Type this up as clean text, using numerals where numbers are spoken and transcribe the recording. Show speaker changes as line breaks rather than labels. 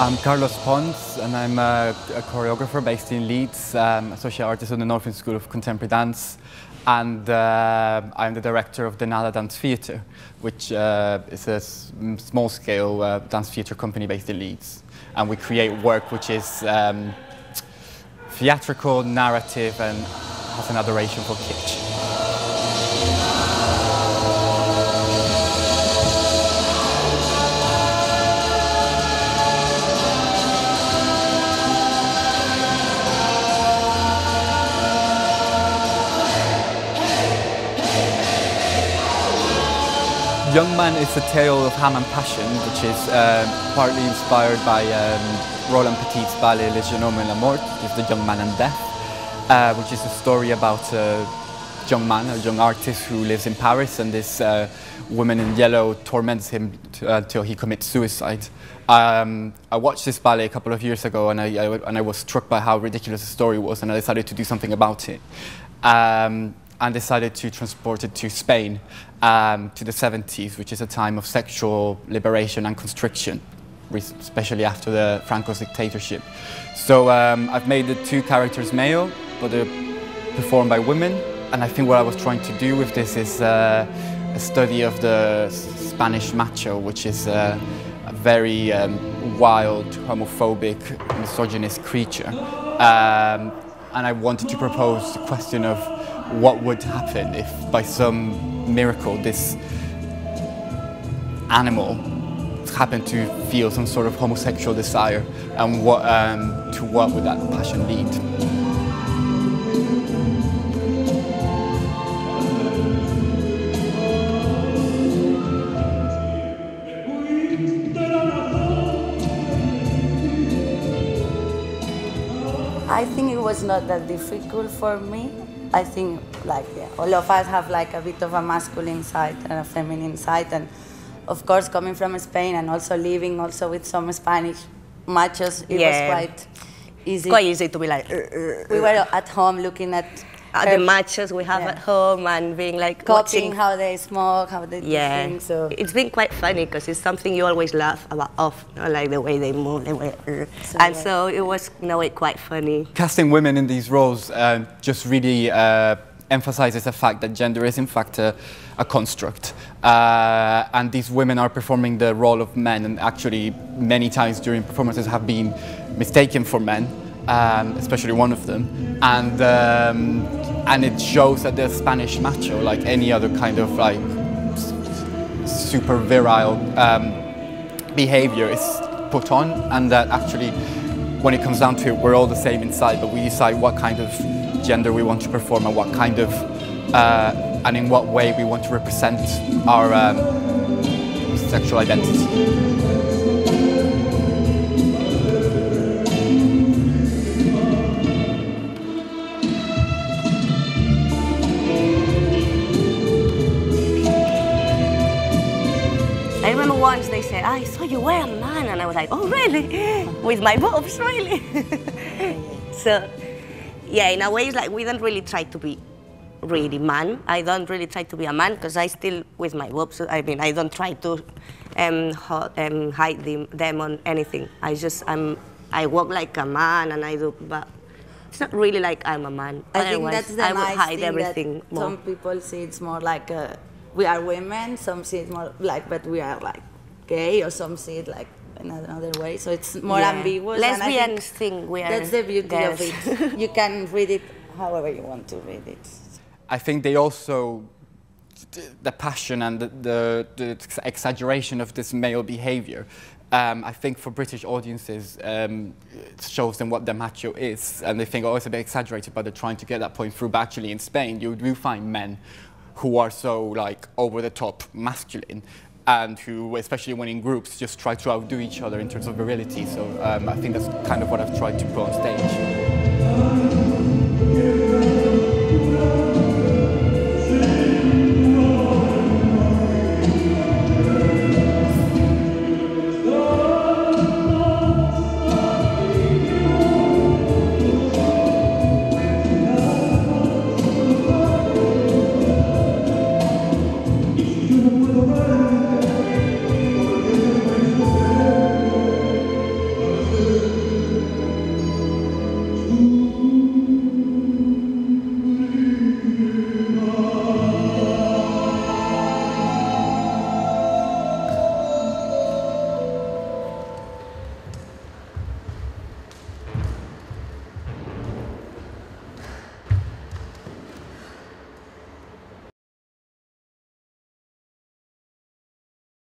I'm Carlos Pons, and I'm a choreographer based in Leeds, associate artist on the Northern School of Contemporary Dance, and I'm the director of DeNada Dance Theatre, which is a small-scale dance theatre company based in Leeds. And we create work which is theatrical, narrative, and has an adoration for kitsch. Young Man is a tale of ham and passion, which is partly inspired by Roland Petit's ballet Jeune Homme and Mort, which is The Young Man and Death, which is a story about a young man, a young artist who lives in Paris, and this woman in yellow torments him until he commits suicide. I watched this ballet a couple of years ago, and I was struck by how ridiculous the story was, and I decided to do something about it. And decided to transport it to Spain, to the 70s, which is a time of sexual liberation and constriction, especially after the Franco's dictatorship. So I've made the two characters male, but they're performed by women. And I think what I was trying to do with this is a study of the Spanish macho, which is a very wild, homophobic, misogynist creature. And I wanted to propose the question of what would happen if, by some miracle, this animal happened to feel some sort of homosexual desire, and to what would that passion lead?
I think it was not that difficult for me. I think all of us have like a bit of a masculine side and a feminine side, and of course coming from Spain and also living also with some Spanish machos, it was quite easy.
Quite easy to be like.
We were at home looking at
the machos we have at home and being like
copying
watching
how they smoke, how they do things. So
it's been quite funny because it's something you always laugh about, like the way they move, the way, so it was in a way quite funny.
Casting women in these roles just really emphasizes the fact that gender is in fact a construct, and these women are performing the role of men, and actually many times during performances have been mistaken for men. Especially one of them, and it shows that the Spanish macho, like any other kind of like super virile behavior, is put on, and that actually, when it comes down to it, we're all the same inside, but we decide what kind of gender we want to perform and what kind of and in what way we want to represent our sexual identity.
I remember once they said, I saw you were a man, and I was like, oh really? With my boobs, really? So, yeah, in a way it's like we don't really try to be really man. I don't really try to be a man because I still, with my boobs, I mean, I don't try to hide them on anything. I walk like a man and I do, but it's not really like I'm a man.
I think that's the
I would
nice
hide
thing
everything
that
more.
some people see it's more like we are women, some see it more like, but we are like gay, or some see it like in another way. So it's more ambiguous.
Lesbians think we are.
That's the beauty
girls.
of it. You can read it however you want to read it.
I think they also, the passion and the exaggeration of this male behavior, I think for British audiences, it shows them what the macho is, and they think, oh, it's a bit exaggerated, but they're trying to get that point through. But actually in Spain, you do find men who are so like over-the-top masculine, and who, especially when in groups, just try to outdo each other in terms of virility. So I think that's kind of what I've tried to put on stage.